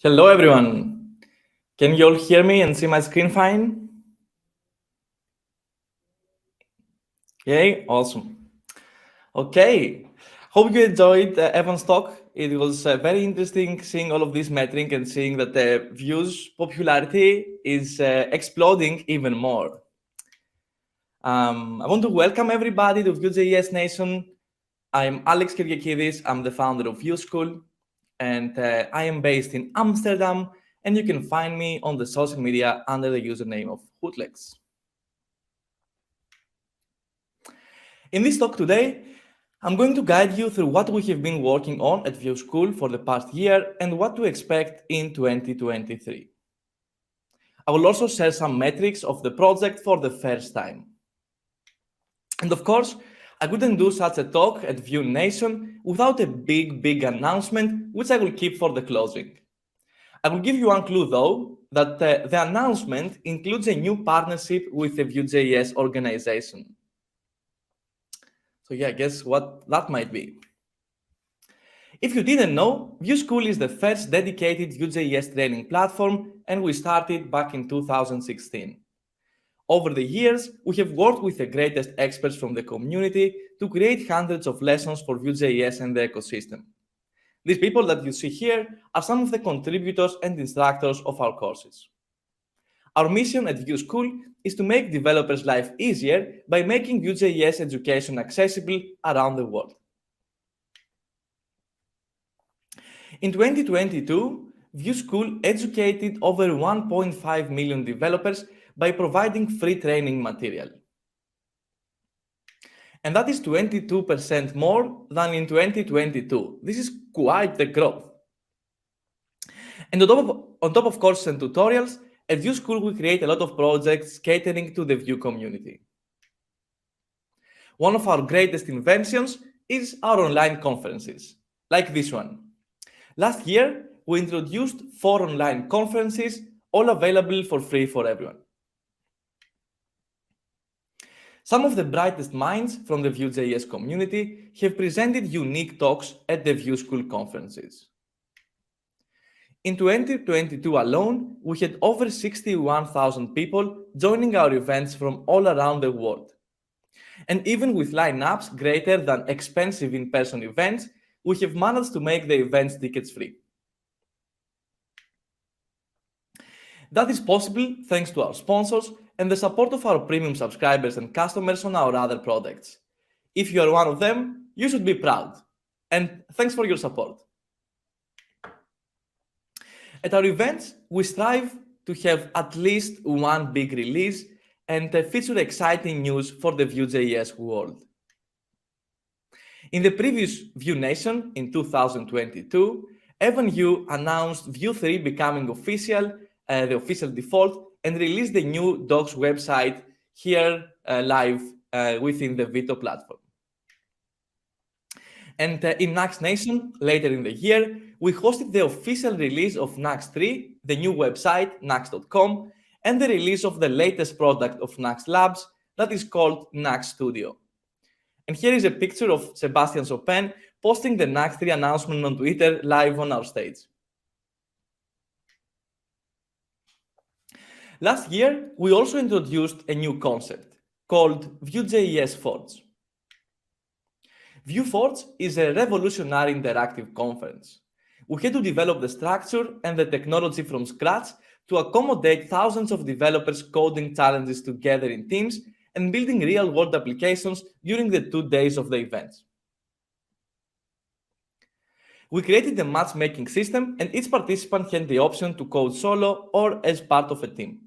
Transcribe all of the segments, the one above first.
Hello, everyone. Can you all hear me and see my screen fine? Okay, awesome. Okay, hope you enjoyed Evan's talk. It was very interesting seeing all of this metric and seeing that Vue's popularity is exploding even more. I want to welcome everybody to Vue.js Nation. I'm Alex Kyriakidis. I'm the founder of Vue School, and I am based in Amsterdam, and you can find me on the social media under the username of Hootlex. In this talk today, I'm going to guide you through what we have been working on at Vue School for the past year and what to expect in 2023. I will also share some metrics of the project for the first time. And of course, I couldn't do such a talk at Vue Nation without a big announcement, which I will keep for the closing. I will give you one clue though, that the announcement includes a new partnership with the Vue.js organization. So yeah, guess what that might be. If you didn't know, Vue School is the first dedicated Vue.js training platform, and we started back in 2016. Over the years, we have worked with the greatest experts from the community to create hundreds of lessons for Vue.js and the ecosystem. These people that you see here are some of the contributors and instructors of our courses. Our mission at Vue School is to make developers' life easier by making Vue.js education accessible around the world. In 2022, Vue School educated over 1.5 million developers by providing free training material. And that is 22% more than in 2022. This is quite the growth. And on top of courses and tutorials, at Vue School we create a lot of projects catering to the Vue community. One of our greatest inventions is our online conferences, like this one. Last year, we introduced 4 online conferences, all available for free for everyone. Some of the brightest minds from the Vue.js community have presented unique talks at the Vue School conferences. In 2022 alone, we had over 61,000 people joining our events from all around the world. And even with lineups greater than expensive in-person events, we have managed to make the events tickets free. That is possible thanks to our sponsors and the support of our premium subscribers and customers on our other products. If you are one of them, you should be proud. And thanks for your support. At our events, we strive to have at least one big release and feature exciting news for the Vue.js world. In the previous Vue Nation in 2022, Evan Yu announced Vue 3 becoming official, the official default, and released the new docs website here live within the Vito platform. And in Nuxt Nation, later in the year, we hosted the official release of Nuxt 3, the new website, Nuxt.com, and the release of the latest product of Nuxt Labs that is called Nuxt Studio. And here is a picture of Sebastian Chopin posting the Nuxt 3 announcement on Twitter live on our stage. Last year, we also introduced a new concept called Vue.js Forge. Vue Forge is a revolutionary interactive conference. We had to develop the structure and the technology from scratch to accommodate thousands of developers coding challenges together in teams and building real-world applications during the 2 days of the events. We created a matchmaking system, and each participant had the option to code solo or as part of a team.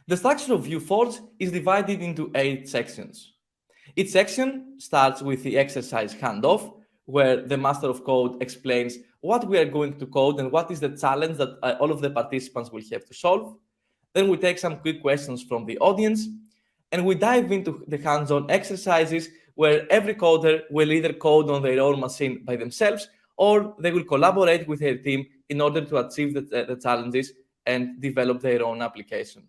The structure of Vue Forge is divided into 8 sections. Each section starts with the exercise handoff, where the master of code explains what we are going to code and what is the challenge that all of the participants will have to solve. Then we take some quick questions from the audience, and we dive into the hands-on exercises where every coder will either code on their own machine by themselves, or they will collaborate with their team in order to achieve the challenges and develop their own application.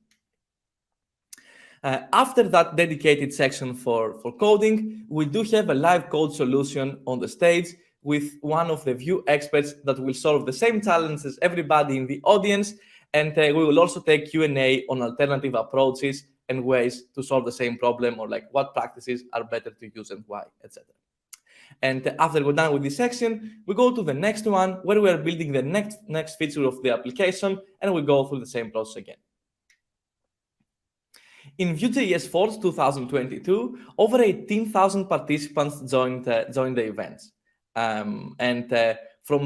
After that dedicated section for coding, we do have a live code solution on the stage with one of the Vue experts that will solve the same challenges as everybody in the audience, and we will also take Q&A on alternative approaches and ways to solve the same problem, or like what practices are better to use and why, etc. And after we're done with this section, we go to the next one where we are building the next feature of the application, and we go through the same process again. In Vue.js Forge 2022, over 18,000 participants joined the events. From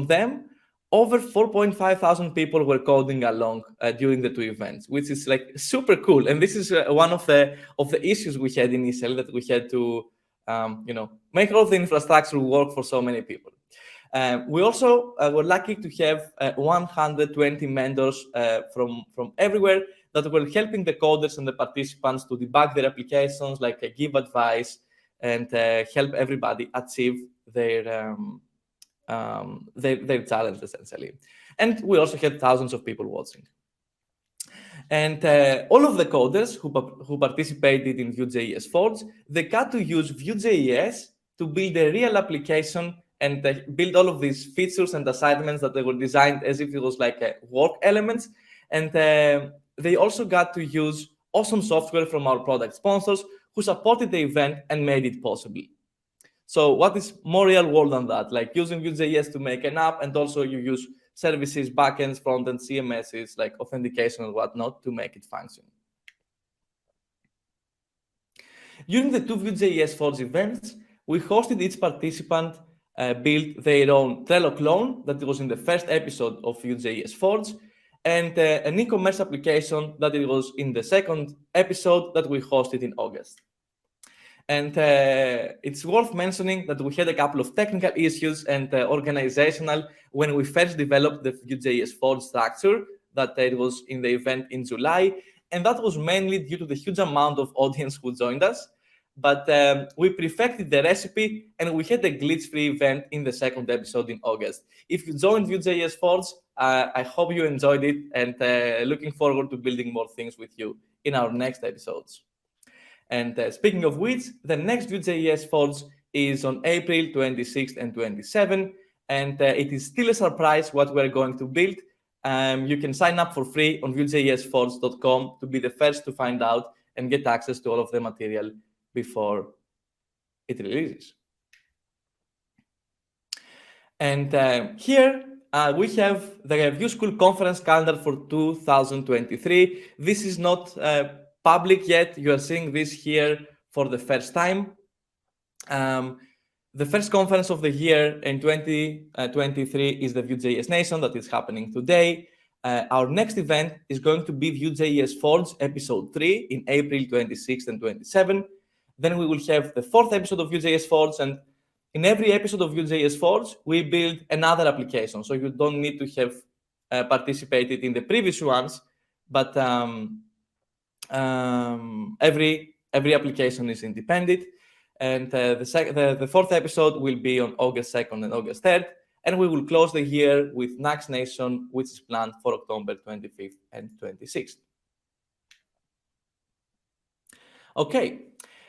them, over 4.5 thousand people were coding along during the two events, which is like super cool. And this is one of the issues we had initially, that we had to make all the infrastructure work for so many people. We also were lucky to have 120 mentors from everywhere that were helping the coders and the participants to debug their applications, like give advice and help everybody achieve their challenge, essentially. And we also had thousands of people watching. And all of the coders who participated in Vue.js Forge, they got to use Vue.js to build a real application and build all of these features and assignments that they were designed as if it was like work elements. And they also got to use awesome software from our product sponsors who supported the event and made it possible. So what is more real world than that? Like using Vue.js to make an app, and also you use services, backends, frontends, CMSs, like authentication and whatnot to make it function. During the two Vue.js Forge events, we hosted each participant build their own Trello clone that was in the first episode of Vue.js Forge, and an e-commerce application that it was in the second episode that we hosted in August. And it's worth mentioning that we had a couple of technical issues and organizational when we first developed the Vue.js Forge structure, that it was in the event in July. And that was mainly due to the huge amount of audience who joined us. But we perfected the recipe, and we had a glitch-free event in the second episode in August. If you joined Vue.js Forge, I hope you enjoyed it, and looking forward to building more things with you in our next episodes. And speaking of which, the next Vue.js Forge is on April 26th and 27th, and it is still a surprise what we're going to build. You can sign up for free on Vue.jsforge.com to be the first to find out and get access to all of the material before it releases. And here we have the Vue School conference calendar for 2023. This is not public yet. You are seeing this here for the first time. The first conference of the year in 2023 is the Vue.js Nation that is happening today. Our next event is going to be Vue.js Forge episode 3 in April 26th and 27th. Then we will have the fourth episode of Vue.js Forge, and in every episode of Vue.js Forge, we build another application. So you don't need to have participated in the previous ones, but every application is independent. And the fourth episode will be on August 2nd and August 3rd. And we will close the year with Nuxt Nation, which is planned for October 25th and 26th. Okay,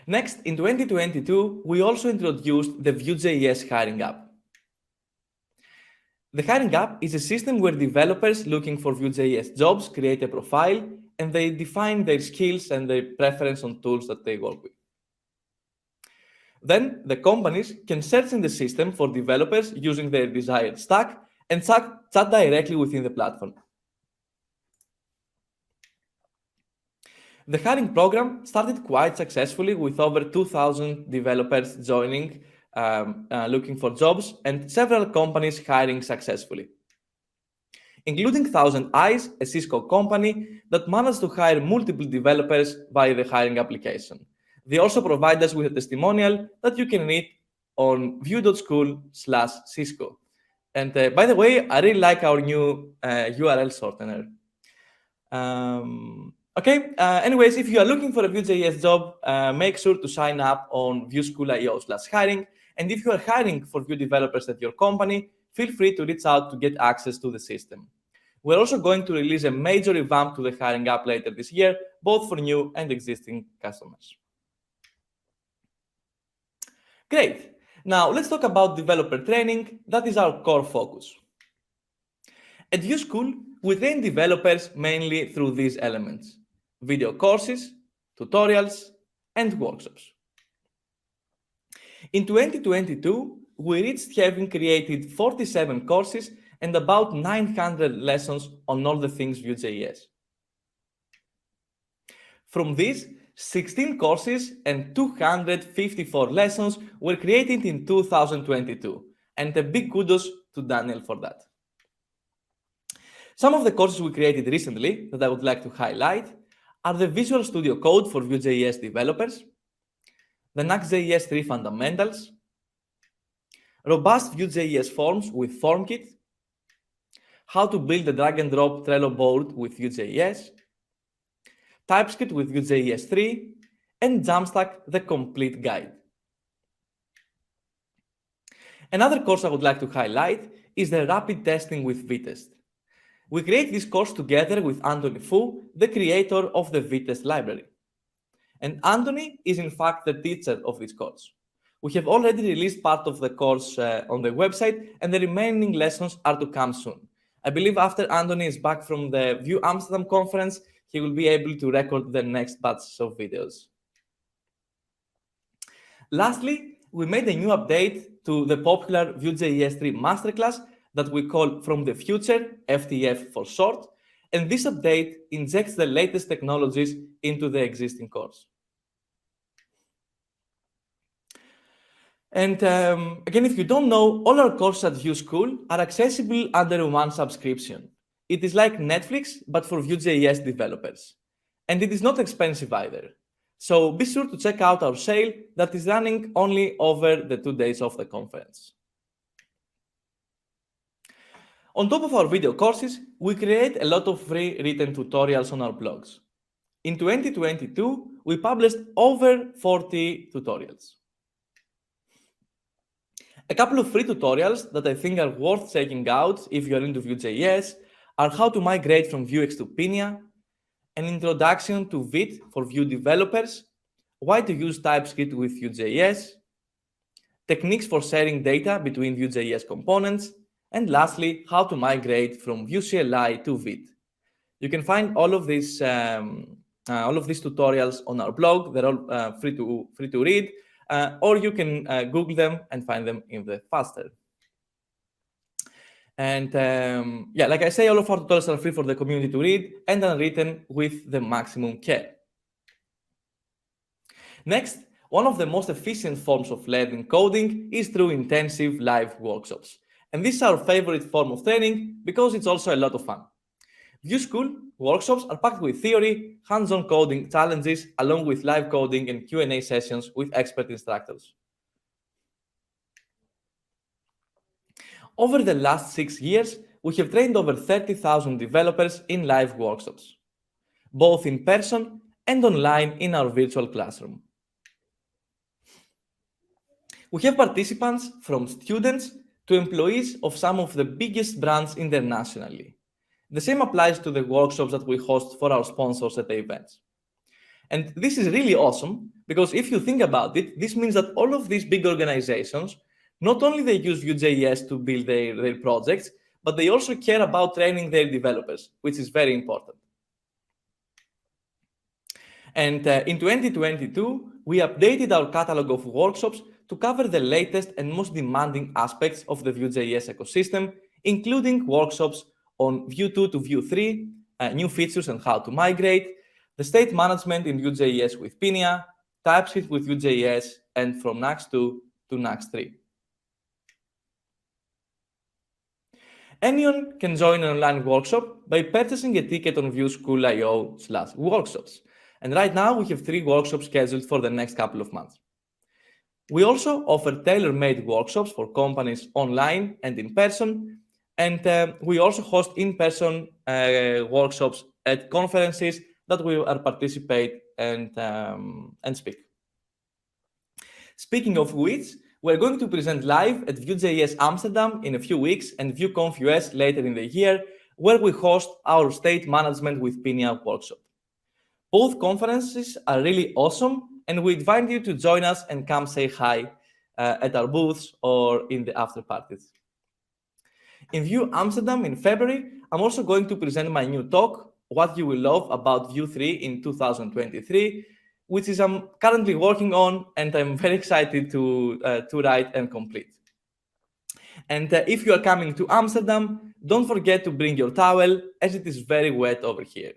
next, in 2022, we also introduced the Vue.js Hiring App. The Hiring App is a system where developers looking for Vue.js jobs create a profile, and they define their skills and their preference on tools that they work with. Then the companies can search in the system for developers using their desired stack and chat directly within the platform. The hiring program started quite successfully with over 2,000 developers joining, looking for jobs, and several companies hiring successfully, including 1,000 Eyes, a Cisco company that managed to hire multiple developers via the hiring application. They also provide us with a testimonial that you can read on vue.school/Cisco. And by the way, I really like our new URL shortener. Anyways, if you are looking for a Vue.js job, make sure to sign up on vueschool.io/hiring. And if you are hiring for Vue developers at your company, feel free to reach out to get access to the system. We're also going to release a major revamp to the hiring app later this year, both for new and existing customers. Great. Now, let's talk about developer training. That is our core focus. At Vue School, we train developers mainly through these elements: video courses, tutorials, and workshops. In 2022, we reached having created 47 courses and about 900 lessons on all the things Vue.js. From these, 16 courses and 254 lessons were created in 2022, and a big kudos to Daniel for that. Some of the courses we created recently that I would like to highlight are the Visual Studio Code for Vue.js developers, the Nuxt.js 3 fundamentals, robust Vue.js forms with FormKit, how to build a drag-and-drop Trello board with Vue.js, TypeScript with Vue.js 3, and Jamstack, the complete guide. Another course I would like to highlight is the Rapid Testing with Vtest. We create this course together with Anthony Fu, the creator of the Vtest library. And Anthony is in fact the teacher of this course. We have already released part of the course on the website, and the remaining lessons are to come soon. I believe after Anthony is back from the Vue Amsterdam conference, he will be able to record the next batch of videos. Lastly, we made a new update to the popular Vue.js 3 masterclass that we call From the Future, FTF for short, and this update injects the latest technologies into the existing course. And again, if you don't know, all our courses at Vue School are accessible under one subscription. It is like Netflix, but for Vue.js developers. And it is not expensive either. So be sure to check out our sale that is running only over the 2 days of the conference. On top of our video courses, we create a lot of free written tutorials on our blogs. In 2022, we published over 40 tutorials. A couple of free tutorials that I think are worth checking out if you're into Vue.js are how to migrate from Vuex to Pinia, an introduction to Vite for Vue developers, why to use TypeScript with Vue.js, techniques for sharing data between Vue.js components, and lastly, how to migrate from Vue CLI to Vite. You can find all of these tutorials on our blog. They're all free to read, or you can Google them and find them in the faster. And yeah, like I say, all of our tutorials are free for the community to read and are written with the maximum care. Next, one of the most efficient forms of learning coding is through intensive live workshops. And this is our favorite form of training because it's also a lot of fun. Vue School workshops are packed with theory, hands-on coding challenges, along with live coding and Q&A sessions with expert instructors. Over the last 6 years, we have trained over 30,000 developers in live workshops, both in person and online in our virtual classroom. We have participants from students to employees of some of the biggest brands internationally. The same applies to the workshops that we host for our sponsors at the events. And this is really awesome because if you think about it, this means that all of these big organizations, not only they use Vue.js to build their projects, but they also care about training their developers, which is very important. And in 2022, we updated our catalog of workshops to cover the latest and most demanding aspects of the Vue.js ecosystem, including workshops on Vue 2 to Vue 3, new features and how to migrate, the state management in Vue.js with Pinia, TypeScript with Vue.js, and from Nuxt 2 to Nuxt 3. Anyone can join an online workshop by purchasing a ticket on Vue School.io/workshops. And right now, we have 3 workshops scheduled for the next couple of months. We also offer tailor-made workshops for companies online and in person, and we also host in-person workshops at conferences that we participate and speak. Speaking of which, we're going to present live at Vue.js Amsterdam in a few weeks and VueConf US later in the year, where we host our State Management with Pinia workshop. Both conferences are really awesome, and we invite you to join us and come say hi at our booths or in the after parties. In Vue Amsterdam in February, I'm also going to present my new talk, What You Will Love About Vue 3 in 2023, which is I'm currently working on, and I'm very excited to write and complete. And if you are coming to Amsterdam, don't forget to bring your towel, as it is very wet over here.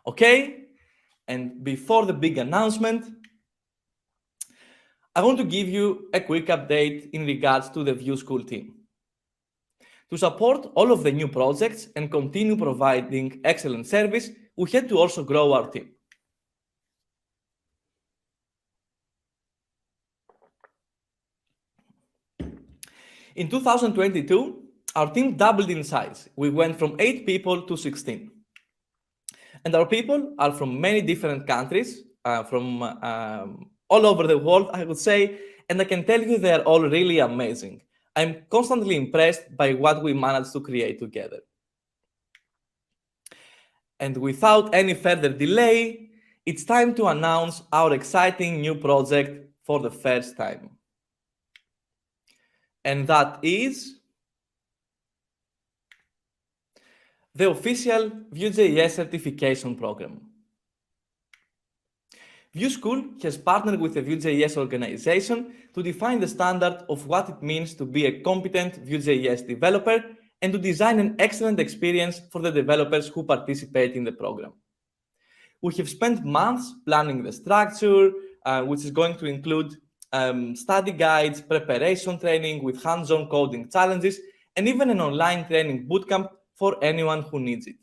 Okay, and before the big announcement, I want to give you a quick update in regards to the Vue School team. To support all of the new projects and continue providing excellent service, we had to also grow our team. In 2022, our team doubled in size. We went from 8 people to 16. And our people are from many different countries, from all over the world, I would say, and I can tell you they are all really amazing. I'm constantly impressed by what we managed to create together. And without any further delay, it's time to announce our exciting new project for the first time. And that is the official Vue.js certification program. Vue School has partnered with the Vue.js organization to define the standard of what it means to be a competent Vue.js developer and to design an excellent experience for the developers who participate in the program. We have spent months planning the structure, which is going to include study guides, preparation training with hands-on coding challenges, and even an online training bootcamp for anyone who needs it.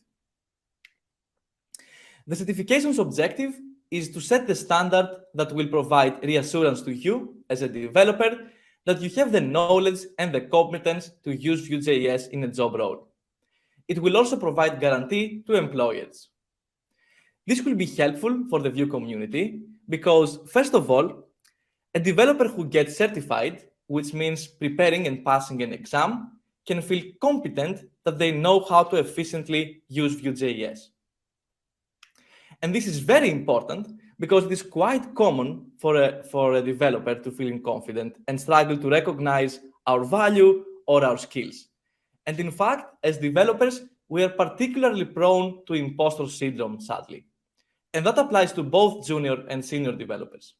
The certification's objective is to set the standard that will provide reassurance to you as a developer that you have the knowledge and the competence to use Vue.js in a job role. It will also provide guarantee to employers. This will be helpful for the Vue community because, first of all, a developer who gets certified, which means preparing and passing an exam, can feel competent that they know how to efficiently use Vue.js. And this is very important because it is quite common for a developer to feel confident and struggle to recognize our value or our skills. And in fact, as developers, we are particularly prone to imposter syndrome, sadly. And that applies to both junior and senior developers.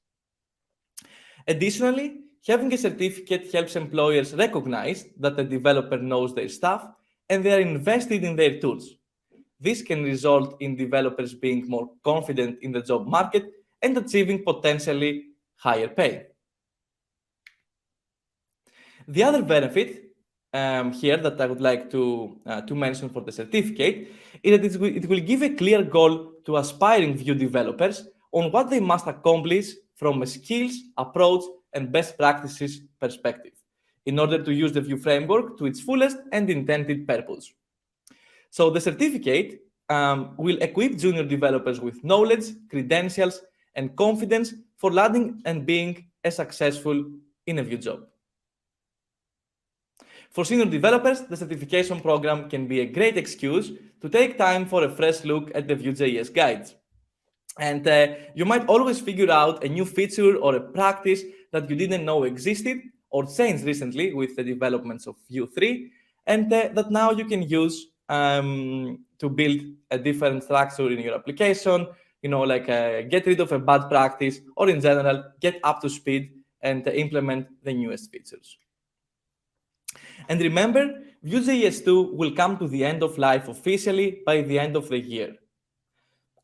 Additionally, having a certificate helps employers recognize that the developer knows their stuff and they are invested in their tools. This can result in developers being more confident in the job market and achieving potentially higher pay. The other benefit here that I would like to mention for the certificate is that it will give a clear goal to aspiring Vue developers on what they must accomplish from a skills, approach, and best practices perspective in order to use the Vue framework to its fullest and intended purpose. So the certificate will equip junior developers with knowledge, credentials, and confidence for landing and being successful in a Vue job. For senior developers, the certification program can be a great excuse to take time for a fresh look at the Vue.js guides. And you might always figure out a new feature or a practice that you didn't know existed or changed recently with the developments of Vue 3, and that now you can use to build a different structure in your application, like get rid of a bad practice, or in general, get up to speed and implement the newest features. And remember, Vue.js 2 will come to the end of life officially by the end of the year.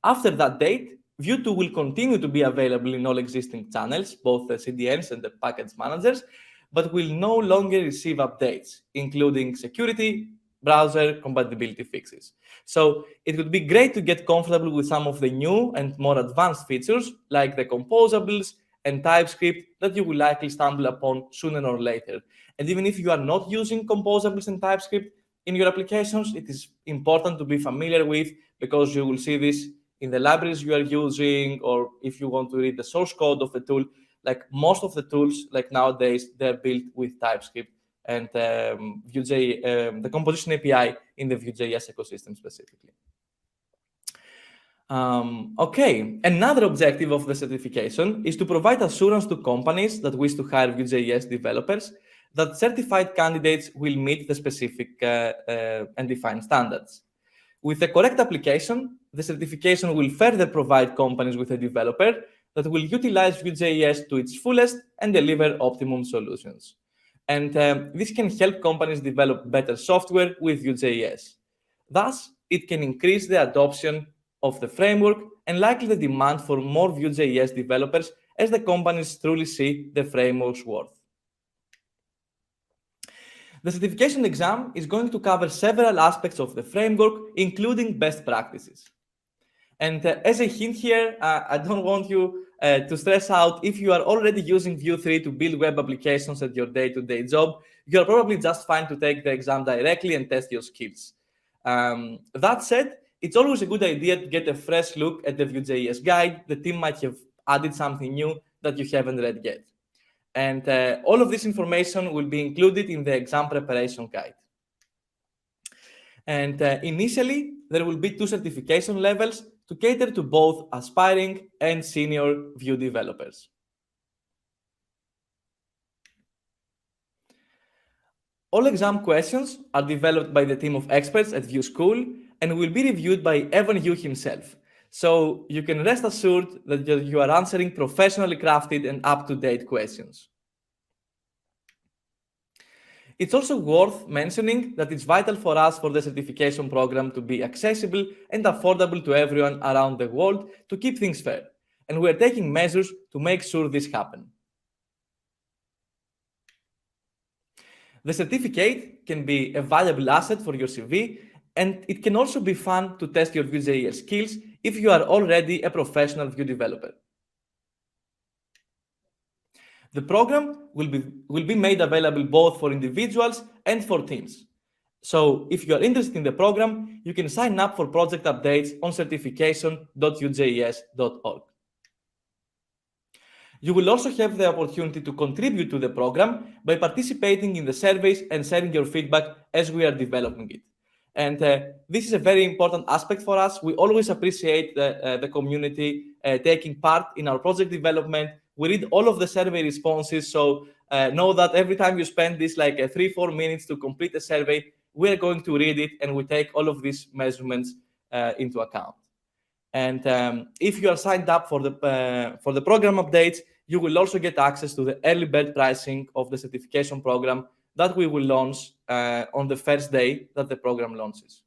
After that date, Vue 2 will continue to be available in all existing channels, both the CDNs and the package managers, but will no longer receive updates, including security, browser compatibility fixes. So it would be great to get comfortable with some of the new and more advanced features, like the composables and TypeScript that you will likely stumble upon sooner or later. And even if you are not using composables and TypeScript in your applications, it is important to be familiar with, because you will see this in the libraries you are using, or if you want to read the source code of the tool. Like most of the tools, like nowadays, they're built with TypeScript and the composition API in the Vue.js ecosystem specifically. Okay, another objective of the certification is to provide assurance to companies that wish to hire Vue.js developers that certified candidates will meet the specific and defined standards. With the correct application, the certification will further provide companies with a developer that will utilize Vue.js to its fullest and deliver optimum solutions. And this can help companies develop better software with Vue.js. Thus, it can increase the adoption of the framework and likely the demand for more Vue.js developers as the companies truly see the framework's worth. The certification exam is going to cover several aspects of the framework, including best practices. And as a hint here, I don't want you to stress out if you are already using Vue 3 to build web applications at your day-to-day job, you're probably just fine to take the exam directly and test your skills. That said, it's always a good idea to get a fresh look at the Vue.js guide. The team might have added something new that you haven't read yet. And all of this information will be included in the exam preparation guide. And initially, there will be 2 certification levels to cater to both aspiring and senior Vue developers. All exam questions are developed by the team of experts at Vue School and will be reviewed by Evan Yu himself. So you can rest assured that you are answering professionally crafted and up-to-date questions. It's also worth mentioning that it's vital for us for the certification program to be accessible and affordable to everyone around the world to keep things fair. And we're taking measures to make sure this happens. The certificate can be a valuable asset for your CV, and it can also be fun to test your Vue.js skills if you are already a professional Vue developer. The program will be made available both for individuals and for teams. So if you are interested in the program, you can sign up for project updates on certification.vue.js.org. You will also have the opportunity to contribute to the program by participating in the surveys and sharing your feedback as we are developing it. And this is a very important aspect for us. We always appreciate the community taking part in our project development. We read all of the survey responses, so know that every time you spend this like 3-4 minutes to complete a survey, we're going to read it and we take all of these measurements into account. And if you are signed up for the program updates, you will also get access to the early bird pricing of the certification program that we will launch on the first day that the program launches.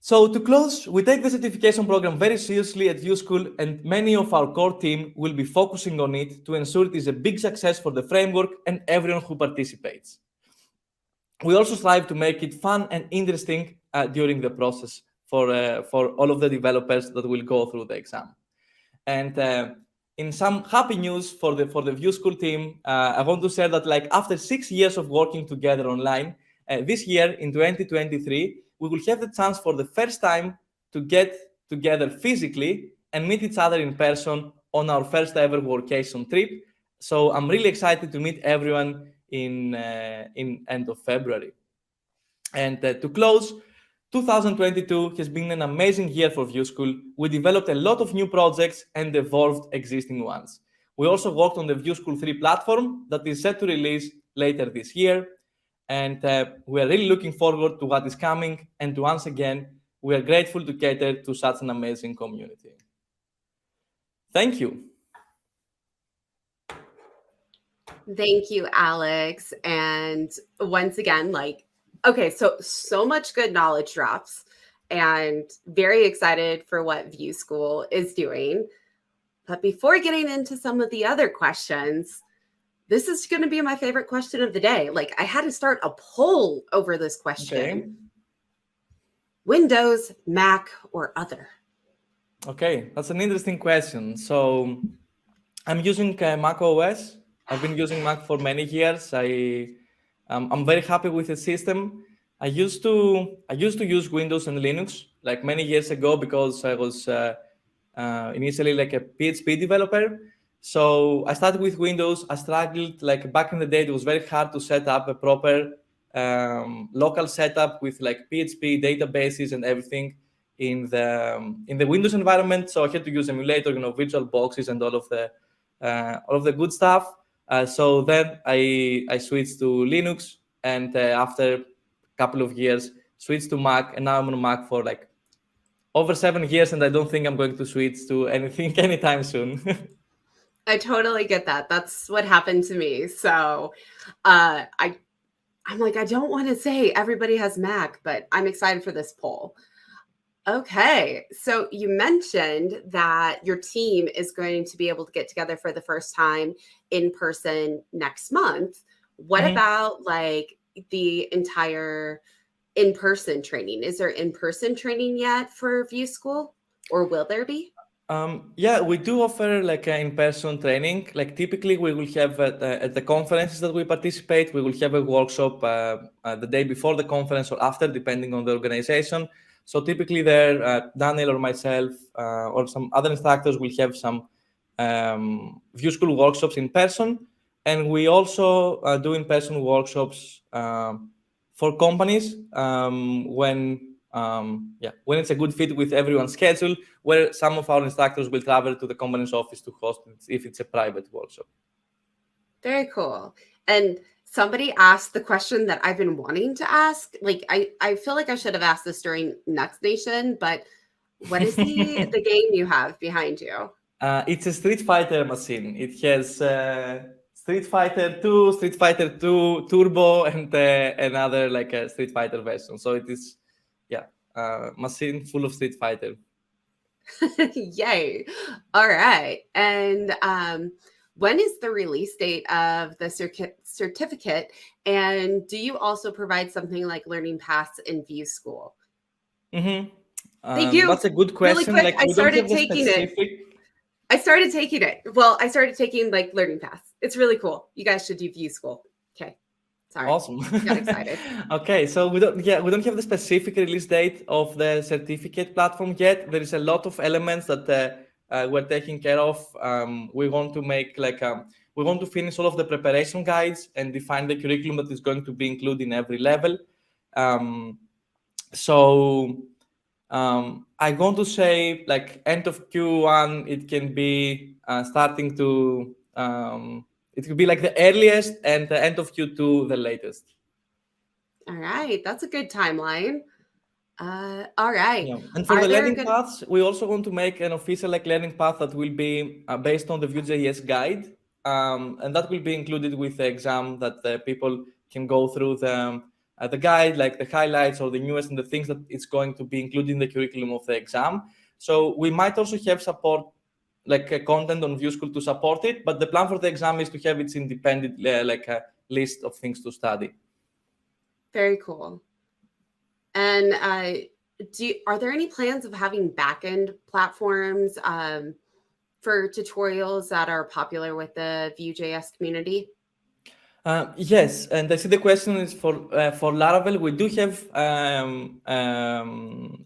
So to close, we take the certification program very seriously at Vue School, and many of our core team will be focusing on it to ensure it is a big success for the framework and everyone who participates. We also strive to make it fun and interesting during the process for all of the developers that will go through the exam. And in some happy news for the Vue School team, I want to share that like after 6 years of working together online, this year in 2023, we will have the chance for the first time to get together physically and meet each other in person on our first ever workation trip. So I'm really excited to meet everyone in end of February. And to close, 2022 has been an amazing year for Vue School. We developed a lot of new projects and evolved existing ones. We also worked on the Vue School 3 platform that is set to release later this year. And we are really looking forward to what is coming. And once again, we are grateful to cater to such an amazing community. Thank you. Thank you, Alex. And once again, okay, so much good knowledge drops, and very excited for what Vue School is doing. But before getting into some of the other questions, this is going to be my favorite question of the day. I had to start a poll over this question. Okay. Windows, Mac, or other? Okay, that's an interesting question. So I'm using Mac OS. I've been using Mac for many years. I'm very happy with the system. I used to use Windows and Linux like many years ago because I was initially like a PHP developer. So I started with Windows. I struggled, like back in the day, it was very hard to set up a proper local setup with like PHP databases and everything in the Windows environment. So I had to use emulator, virtual boxes and all of the good stuff. So then I switched to Linux, and after a couple of years, switched to Mac, and now I'm on Mac for like over 7 years, and I don't think I'm going to switch to anything anytime soon. I totally get that. That's what happened to me. So I'm like, I don't want to say everybody has Mac, but I'm excited for this poll. Okay, so you mentioned that your team is going to be able to get together for the first time in person next month. What about like the entire in-person training? Is there in-person training yet for Vue School, or will there be? Yeah, we do offer like in-person training. Like typically we will have at the conferences that we participate, we will have a workshop the day before the conference or after, depending on the organization. So typically there, Daniel or myself or some other instructors will have some Vue School workshops in person. And we also do in-person workshops for companies when it's a good fit with everyone's schedule, where some of our instructors will travel to the company's office to host it if it's a private workshop. Very cool. And somebody asked the question that I've been wanting to ask. Like, I feel like I should have asked this during Nuxt Nation, but what is the game you have behind you? It's a Street Fighter machine. It has Street Fighter 2, Street Fighter 2 Turbo, and another like a Street Fighter version. So it is, machine full of Street Fighter. Yay. All right. And when is the release date of the certificate? And do you also provide something like learning paths in Vue School? Thank you. That's a good question. Really quick, like, I started taking it. I started taking it. Well, I started taking like learning paths. It's really cool. You guys should do Vue School. Okay. Sorry. Awesome. Got excited. Okay, so we don't have the specific release date of the certificate platform yet. There is a lot of elements that we're taking care of. We want to make we want to finish all of the preparation guides and define the curriculum that is going to be included in every level. I'm going to say like end of Q1, it can be starting to it could be like the earliest, and the end of Q2 the latest. All right, that's a good timeline. All right. Yeah. And for the learning paths, we also want to make an official like learning path that will be based on the Vue.js guide, and that will be included with the exam that people can go through the guide, like the highlights or the newest and the things that it's going to be included in the curriculum of the exam. So we might also have support like content on Vue School to support it, but the plan for the exam is to have its independent like a list of things to study. Very cool. And are there any plans of having backend platforms for tutorials that are popular with the Vue.js community? Yes, and I see the question is for Laravel. We do have a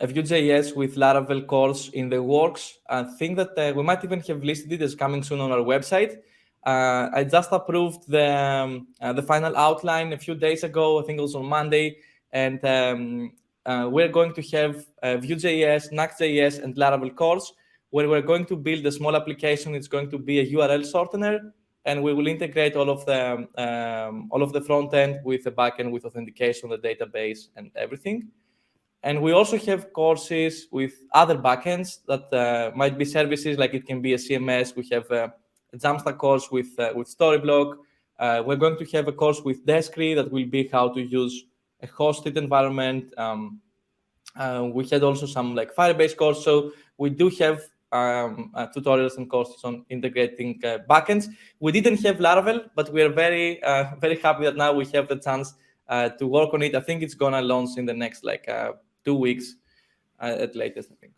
Vue.js with Laravel course in the works. I think that we might even have listed it as coming soon on our website. I just approved the final outline a few days ago. I think it was on Monday, and we're going to have Vue.js, Nuxt.js, and Laravel course where we're going to build a small application. It's going to be a URL shortener, and we will integrate all of the front end with the back end with authentication, the database, and everything. And we also have courses with other backends that might be services, like it can be a CMS. We have a Jamstack course with Storyblock. We're going to have a course with Descree that will be how to use a hosted environment. We had also some like Firebase course. So we do have tutorials and courses on integrating backends. We didn't have Laravel, but we are very happy that now we have the chance to work on it. I think it's gonna launch in the next 2 weeks at latest, I think.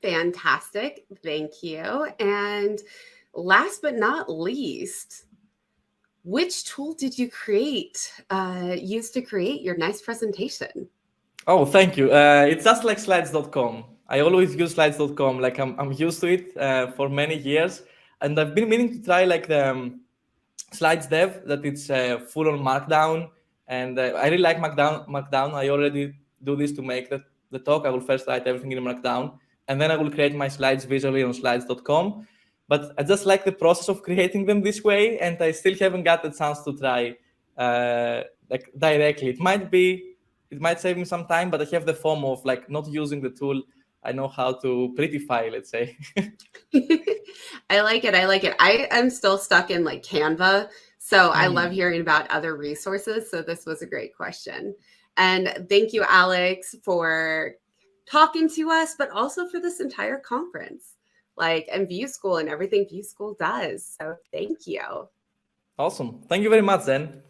Fantastic. Thank you. And last but not least, which tool did you use to create your nice presentation? Oh, thank you. It's just like slides.com. I always use slides.com. Like I'm used to it for many years, and I've been meaning to try like the slides dev that it's full on Markdown, And I really like Markdown. I already do this to make the talk. I will first write everything in Markdown, and then I will create my slides visually on slides.com. But I just like the process of creating them this way, and I still haven't got the chance to try like directly. It might save me some time, but I have the FOMO of like not using the tool I know how to prettify, let's say. I like it. I am still stuck in like Canva. So I love hearing about other resources. So this was a great question. And thank you, Alex, for talking to us, but also for this entire conference, and Vue School and everything Vue School does. So thank you. Awesome. Thank you very much, Zen.